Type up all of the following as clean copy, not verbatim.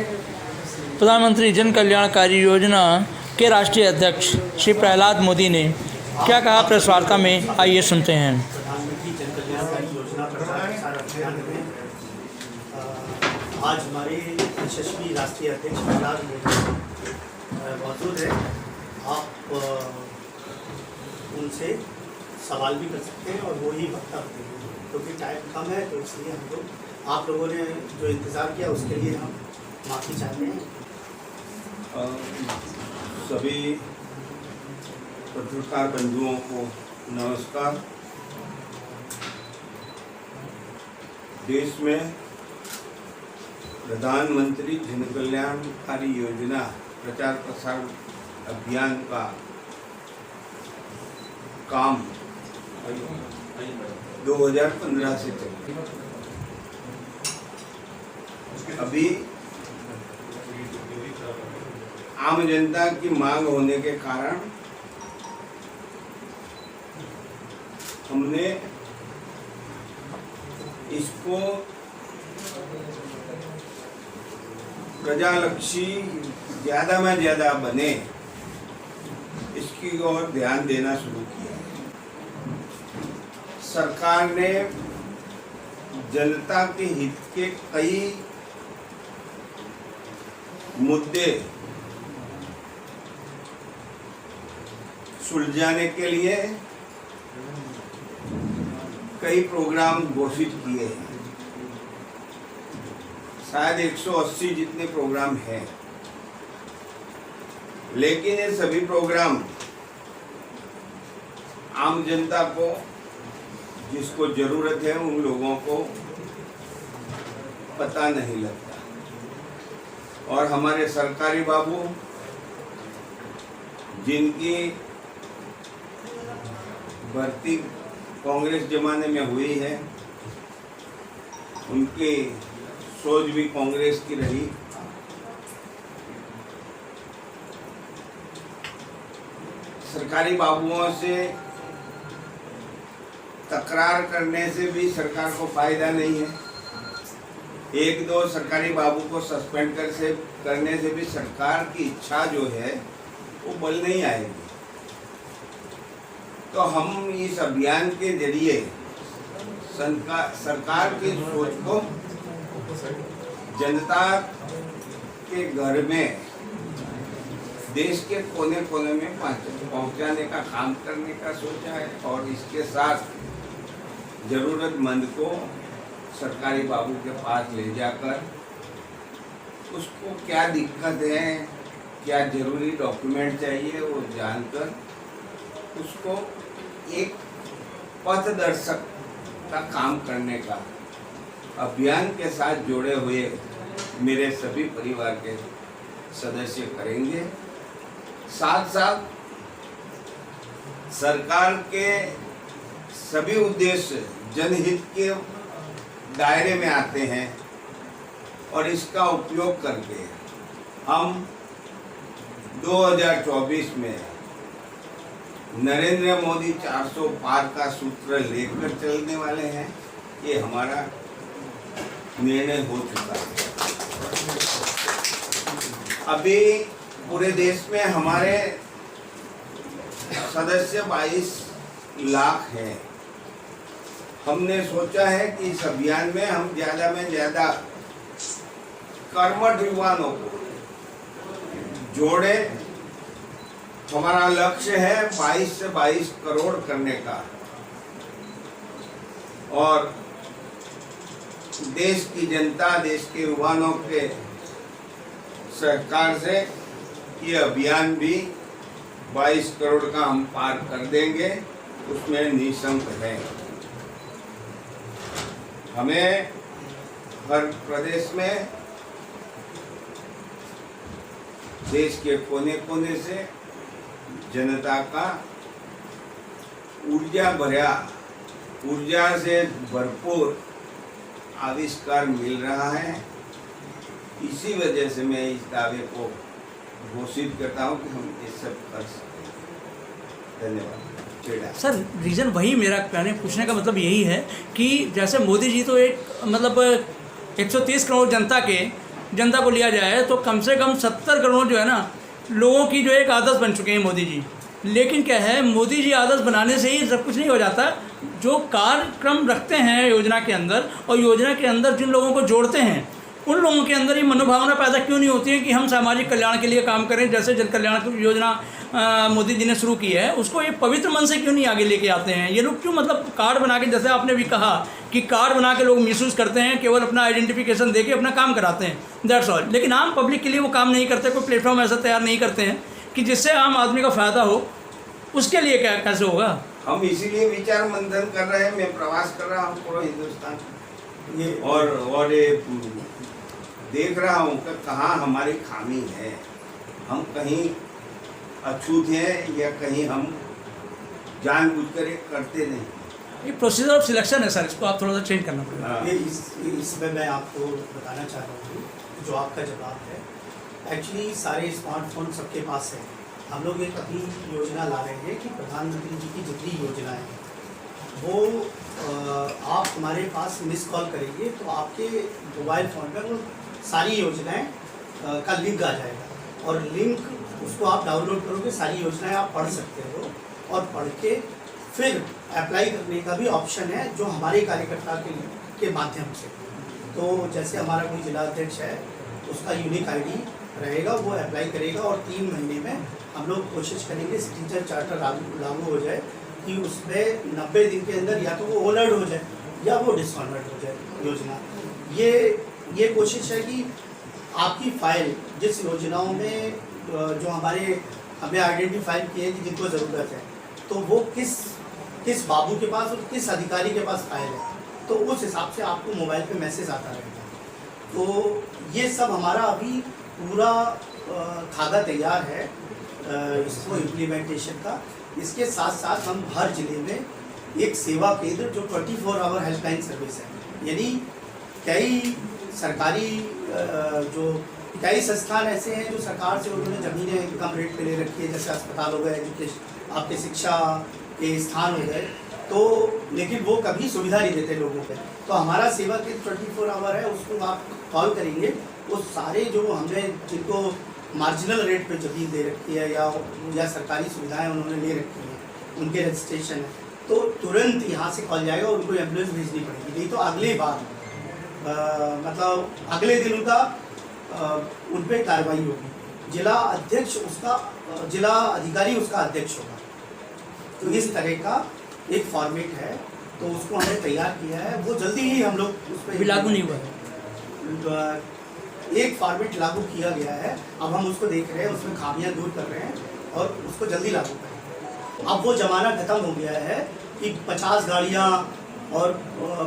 प्रधानमंत्री जन कल्याणकारी योजना के राष्ट्रीय अध्यक्ष श्री प्रहलाद मोदी ने क्या कहा प्रेस वार्ता में, आइए सुनते हैं। प्रधानमंत्री जन कल्याणकारी योजना प्रचार अभियान में आज हमारे यशस्वी राष्ट्रीय अध्यक्ष प्रहलाद मोदी मौजूद है। आप उनसे सवाल भी कर सकते हैं और वो ही वक्तव्य देंगे, क्योंकि टाइम कम है, तो इसलिए हम लोग आप लोगों ने जो इंतज़ार किया उसके लिए हम माफ़ी चाहते हैं। सभी पत्रकार बंधुओं को नमस्कार। देश में प्रधानमंत्री जन कल्याणकारी योजना प्रचार प्रसार अभियान का काम 2015 से चल रहा है। अभी आम जनता की मांग होने के कारण हमने इसको प्रजालक्षी ज़्यादा में ज़्यादा बने, इसकी ओर ध्यान देना शुरू किया है। सरकार ने जनता के हित के कई मुद्दे सुलझाने के लिए कई प्रोग्राम घोषित किए हैं। शायद 180 जितने प्रोग्राम हैं, लेकिन ये सभी प्रोग्राम आम जनता को, जिसको जरूरत है, उन लोगों को पता नहीं लगता। और हमारे सरकारी बाबू, जिनकी भर्ती कांग्रेस जमाने में हुई है, उनकी सोच भी कांग्रेस की रही। सरकारी बाबुओं से तकरार करने से भी सरकार को फायदा नहीं है। एक दो सरकारी बाबू को सस्पेंड करने से भी सरकार की इच्छा जो है वो बल नहीं आएगी। तो हम इस अभियान के जरिए सरकार की सोच को जनता के घर में, देश के कोने कोने में पहुंचाने का काम करने का सोचा है। और इसके साथ जरूरतमंद को सरकारी बाबू के पास ले जाकर उसको क्या दिक्कत है, क्या जरूरी डॉक्यूमेंट चाहिए, वो जानकर उसको एक पथदर्शक का काम करने का अभियान के साथ जुड़े हुए मेरे सभी परिवार के सदस्य करेंगे। साथ साथ सरकार के सभी उद्देश्य जनहित के दायरे में आते हैं और इसका उपयोग करके हम 2024 में नरेंद्र मोदी 400 पार का सूत्र लेकर चलने वाले हैं। ये हमारा निर्णय हो चुका है। अभी पूरे देश में हमारे सदस्य 22 लाख हैं। हमने सोचा है कि इस अभियान में हम ज़्यादा में ज़्यादा कर्मठ युवाओं को जोड़े। हमारा लक्ष्य है 22 से 22 करोड़ करने का, और देश की जनता, देश के युवाओं के सहकार से ये अभियान भी 22 करोड़ का हम पार कर देंगे, उसमें निशंक है। हमें हर प्रदेश में, देश के कोने कोने से जनता का ऊर्जा से भरपूर आविष्कार मिल रहा है। इसी वजह से मैं इस दावे को घोषित करता हूं कि हम ये सब कर सकते हैं। धन्यवाद। सर, रीज़न वही मेरा पूछने का मतलब यही है कि जैसे मोदी जी तो एक 130 करोड़ जनता के जनता को लिया जाए तो कम से कम 70 करोड़ जो है ना लोगों की जो एक आदत बन चुके हैं मोदी जी। लेकिन क्या है, मोदी जी आदत बनाने से ही सब कुछ नहीं हो जाता। जो कार्यक्रम रखते हैं योजना के अंदर और योजना के अंदर जिन लोगों को जोड़ते हैं उन लोगों के अंदर ये मनोभावना पैदा क्यों नहीं होती है कि हम सामाजिक कल्याण के लिए काम करें। जैसे जन कल्याण योजना मोदी जी ने शुरू की है, उसको ये पवित्र मन से क्यों नहीं आगे लेके आते हैं ये लोग? क्यों मतलब कार्ड बना के, जैसे आपने भी कहा कि कार्ड बना के लोग मिसयूज़ करते हैं, केवल अपना आइडेंटिफिकेशन दे के अपना काम कराते हैं, दैट्स ऑल। लेकिन आम पब्लिक के लिए वो काम नहीं करते, कोई प्लेटफॉर्म ऐसा तैयार नहीं करते हैं कि जिससे आम आदमी का फ़ायदा हो। उसके लिए क्या कैसे होगा? हम इसीलिए विचार मंथन कर रहे हैं। मैं प्रवास कर रहा हूँ पूरा हिंदुस्तान ये और ये देख रहा हूँ कि कहाँ हमारी खामी है, हम कहीं अछूत हैं या कहीं हम जानबूझकर ये करते नहीं। ये प्रोसीजर ऑफ सिलेक्शन है सर, इसको आप थोड़ा सा चेंज करना पड़ेगा। हाँ। ये इसमें मैं आपको बताना चाह रहा हूँ जो आपका जवाब है। एक्चुअली सारे स्मार्टफोन सबके पास है। हम लोग एक अभी योजना ला रहे हैं कि प्रधानमंत्री जी की जितनी योजनाएं हैं वो आप हमारे पास मिस कॉल करेंगे तो आपके मोबाइल फ़ोन पर वो सारी योजनाएं का लिंक आ जाएगा और लिंक उसको आप डाउनलोड करोगे, सारी योजनाएं आप पढ़ सकते हो और पढ़ के फिर अप्लाई करने का भी ऑप्शन है जो हमारे कार्यकर्ता के माध्यम से। तो जैसे हमारा कोई जिला अध्यक्ष है उसका यूनिक आईडी रहेगा, वो अप्लाई करेगा और 3 महीने में हम लोग कोशिश करेंगे सिटीजन चार्टर लागू हो जाए कि उसमें 90 दिन के अंदर या तो वो ओलर्ड हो जाए या वो डिसऑनर्ड हो जाए योजना। ये कोशिश है कि आपकी फाइल जिस योजनाओं में जो हमें आइडेंटिफाई किए कि जिनको ज़रूरत है तो वो किस बाबू के पास और किस अधिकारी के पास फाइल है, तो उस हिसाब से आपको मोबाइल पे मैसेज आता रहेगा। तो ये सब हमारा अभी पूरा खाका तैयार है इसको इम्प्लीमेंटेशन का। इसके साथ साथ हम हर ज़िले में एक सेवा केंद्र जो 24 आवर हेल्पलाइन सर्विस है, यानी कई सरकारी कई संस्थान ऐसे हैं जो सरकार से उन्होंने ज़मीनें कम रेट पे ले रखी है, जैसे अस्पताल हो गए, एजुकेशन, आपके शिक्षा के स्थान हो गए, तो लेकिन वो कभी सुविधा नहीं देते लोगों पे। तो हमारा सेवा केंद्र 24 आवर है, उसको आप कॉल करेंगे, वो सारे जो हमने जिनको मार्जिनल रेट पे ज़मीन दे रखी है या सरकारी सुविधाएं उन्होंने ले रखी हैं उनके रजिस्ट्रेशन है, तो तुरंत यहाँ से कॉल जाएगा और उनको एम्बुलेंस भेजनी पड़ेगी। नहीं तो अगली बार मतलब अगले दिन उनका उन पर कार्रवाई होगी। जिला अध्यक्ष उसका, जिला अधिकारी उसका अध्यक्ष होगा। तो इस तरह का एक फॉर्मेट है, तो उसको हमने तैयार किया है, वो जल्दी ही हम लोग उस पर लागू नहीं हुआ है। एक फॉर्मेट लागू किया गया है, अब हम उसको देख रहे हैं, उसमें खामियां दूर कर रहे हैं और उसको जल्दी लागू करेंगे। अब वो ज़माना ख़त्म हो गया है कि 50 गाड़ियाँ और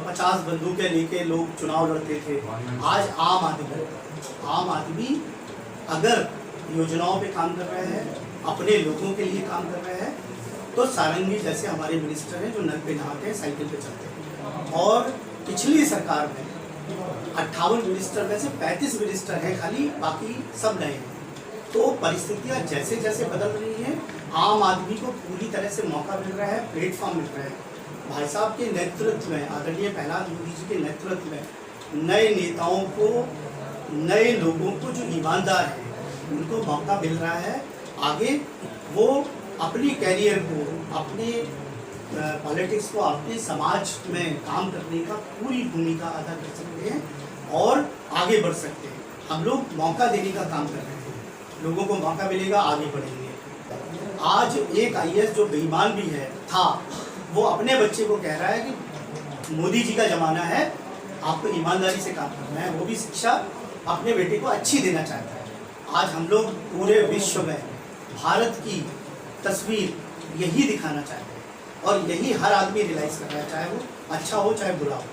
50 बंदूकें लेके लोग चुनाव लड़ते थे। आज आम आदमी अगर योजनाओं पे काम कर रहे हैं, अपने लोगों के लिए काम कर रहे हैं, तो सारंगी जैसे हमारे मिनिस्टर हैं जो नल पे नहाते हैं, साइकिल पे चलते हैं। और पिछली सरकार में 58 मिनिस्टर में से 35 मिनिस्टर हैं खाली, बाकी सब नए हैं। तो परिस्थितियाँ जैसे जैसे बदल रही हैं, आम आदमी को पूरी तरह से मौका मिल रहा है, प्लेटफॉर्म मिल रहा है। भाई साहब के नेतृत्व में, आदरणीय प्रहलाद मोदी जी के नेतृत्व में नए नेताओं को, नए लोगों को जो ईमानदार हैं उनको मौका मिल रहा है। आगे वो अपनी कैरियर को, अपने पॉलिटिक्स को, अपने समाज में काम करने का पूरी भूमिका अदा कर सकते हैं और आगे बढ़ सकते हैं। हम लोग मौका देने का काम कर रहे हैं, लोगों को मौका मिलेगा, आगे बढ़ेंगे। आज एक IAS जो बेईमान भी था, वो अपने बच्चे को कह रहा है कि मोदी जी का ज़माना है, आपको ईमानदारी से काम करना है। वो भी शिक्षा अपने बेटे को अच्छी देना चाहता है। आज हम लोग पूरे विश्व में भारत की तस्वीर यही दिखाना चाहते हैं और यही हर आदमी रियलाइज़ कर रहा है, चाहे वो अच्छा हो चाहे बुरा हो।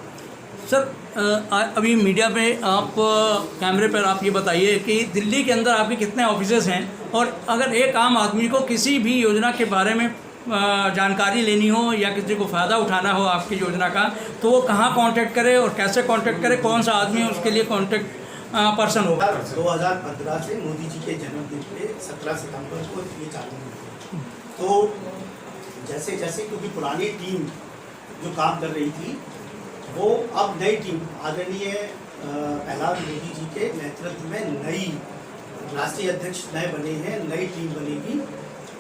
सर अभी मीडिया पे आप कैमरे पर आप ये बताइए कि दिल्ली के अंदर आपके कितने ऑफिसेज हैं, और अगर एक आम आदमी को किसी भी योजना के बारे में जानकारी लेनी हो या किसी को फ़ायदा उठाना हो आपकी योजना का, तो वो कहाँ कांटेक्ट करे और कैसे कांटेक्ट करे, कौन सा आदमी उसके लिए कांटेक्ट पर्सन होगा? 2015 से मोदी जी के जन्मदिन पे 17 सितंबर को ये चालू हुई। तो जैसे जैसे क्योंकि पुरानी टीम जो काम कर रही थी वो अब नई टीम आदरणीय प्रहलाद मोदी जी के नेतृत्व में नई राष्ट्रीय अध्यक्ष नए बने हैं, नई टीम बनेगी।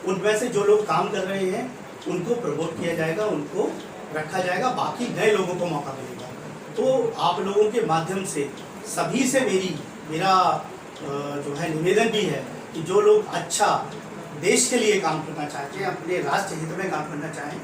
उनमें से जो लोग काम कर रहे हैं उनको प्रमोट किया जाएगा, उनको रखा जाएगा, बाकी नए लोगों को मौका मिलेगा। तो आप लोगों के माध्यम से सभी से मेरा जो है निवेदन भी है कि जो लोग अच्छा देश के लिए काम करना चाहते हैं, अपने राष्ट्र हित में काम करना चाहें,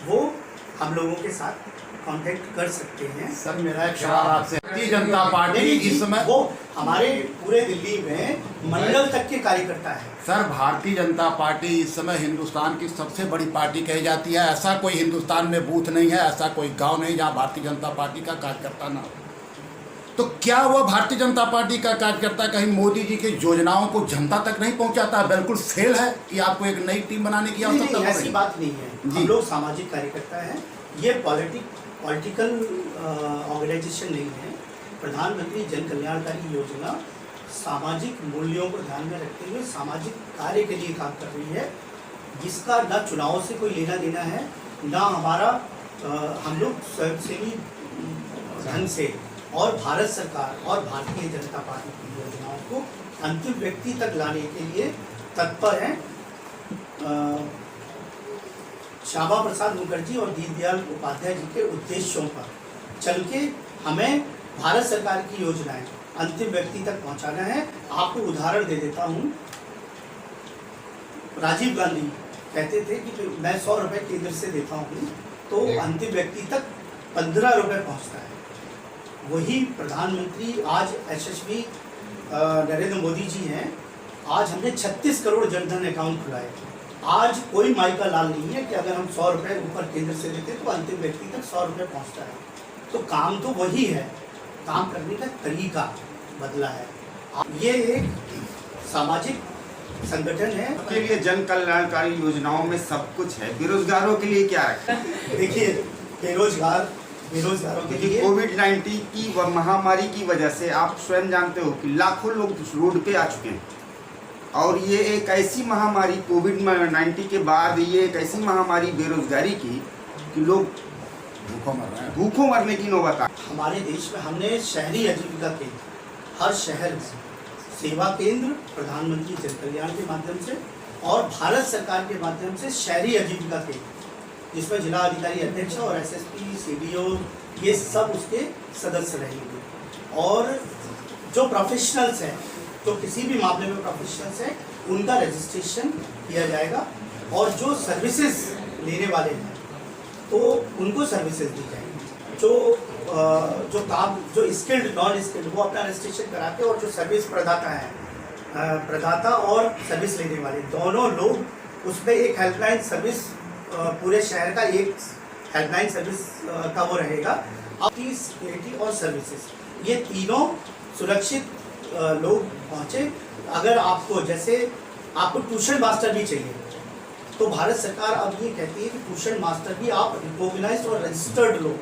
वो हम लोगों के साथ कांटेक्ट कर सकते हैं। सर मेरा एक सवाल आपसे, भारतीय जनता पार्टी इस समय वो हमारे पूरे दिल्ली में मंडल तक के कार्यकर्ता है। सर भारतीय जनता पार्टी इस समय हिंदुस्तान की सबसे बड़ी पार्टी कही जाती है। ऐसा कोई हिंदुस्तान में बूथ नहीं है, ऐसा कोई गांव नहीं जहां भारतीय जनता पार्टी का कार्यकर्ता ना हो। तो क्या वह भारतीय जनता पार्टी का कार्यकर्ता कहीं मोदी जी की योजनाओं को जनता तक नहीं पहुंचाता? बिल्कुल फेल है कि आपको एक नई टीम बनाने की आवश्यकता है? ऐसी बात नहीं है, हम लोग सामाजिक कार्यकर्ता हैं। ये पॉलिटिकल ऑर्गेनाइजेशन नहीं है। प्रधानमंत्री जन कल्याणकारी योजना सामाजिक मूल्यों को ध्यान में रखते हुए सामाजिक कार्य के लिए काम कर रही है, जिसका न चुनाव से कोई लेना देना है, ना हमारा हम लोग स्वयंसेवी ढंग से और भारत सरकार और भारतीय जनता पार्टी की योजनाओं को अंतिम व्यक्ति तक लाने के लिए तत्पर हैं। श्यामा प्रसाद मुखर्जी और दीनदयाल उपाध्याय जी के उद्देश्यों पर चल के हमें भारत सरकार की योजनाएं अंतिम व्यक्ति तक पहुंचाना है। आपको उदाहरण दे देता हूं। राजीव गांधी कहते थे कि मैं 100 रुपये केंद्र से देता हूं तो अंतिम व्यक्ति तक 15 रुपये पहुंचता है। वही प्रधानमंत्री आज यशस्वी नरेंद्र मोदी जी हैं। आज हमने 36 करोड़ जनधन अकाउंट खुलाए। आज कोई माई का लाल नहीं है कि अगर हम 100 रुपये ऊपर केंद्र से देते तो अंतिम व्यक्ति तक 100 रुपये पहुँचता है। तो काम तो वही है, काम करने का तरीका बदला है। ये एक सामाजिक संगठन है। के लिए जन कल्याणकारी योजनाओं में सब कुछ है, बेरोजगारों के लिए क्या है? देखिए बेरोजगारों के लिए कोविड-19 की महामारी की वजह से आप स्वयं जानते हो कि लाखों लोग रोड पे आ चुके हैं, और ये एक ऐसी महामारी कोविड-19 के बाद ये एक ऐसी महामारी बेरोजगारी की कि लोग भूखों मरने की नौबत आ। हमारे देश में हमने शहरी आजीविका केंद्र, हर शहर में सेवा केंद्र प्रधानमंत्री जन कल्याण के माध्यम से और भारत सरकार के माध्यम से शहरी आजीविका केंद्र, जिसमें जिला अधिकारी अध्यक्ष और एसएसपी, सीडीओ ये सब उसके सदस्य रहेंगे। और जो प्रोफेशनल्स हैं, जो किसी भी मामले में प्रोफेशनल्स हैं, उनका रजिस्ट्रेशन किया जाएगा। और जो सर्विसेज लेने वाले हैं तो उनको सर्विसेज दी जाएगी। जो काम जो स्किल्ड नॉन स्किल्ड वो अपना रजिस्ट्रेशन कराते हैं, और जो सर्विस प्रदाता हैं, प्रदाता और सर्विस लेने वाले दोनों लोग उसमें एक हेल्पलाइन सर्विस पूरे शहर का एक हेल्पलाइन सर्विस का वो रहेगा। आपकी सिक्योरिटी और सर्विसेज ये तीनों सुरक्षित लोग पहुँचे। अगर आपको जैसे आपको ट्यूशन मास्टर भी चाहिए तो भारत सरकार अब ये कहती है कि ट्यूशन मास्टर भी आप रिकॉग्नाइज्ड और रजिस्टर्ड लो,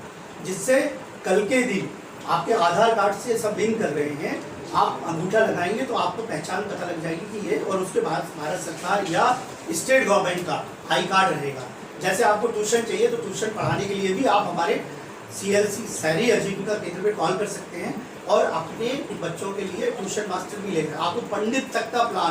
जिससे कल के दिन आपके आधार कार्ड से सब लिंक कर रहे हैं, आप अंगूठा लगाएंगे तो आपको पहचान पता लग जाएगी कि ये, और उसके बाद भारत सरकार या स्टेट गवर्नमेंट का आई कार्ड रहेगा। जैसे आपको ट्यूशन चाहिए तो ट्यूशन पढ़ाने के लिए भी आप हमारे CLC शहरी आजीविका केंद्र पे कॉल कर सकते हैं और अपने बच्चों के लिए ट्यूशन मास्टर भी लेकर आपको पंडित तक का प्लान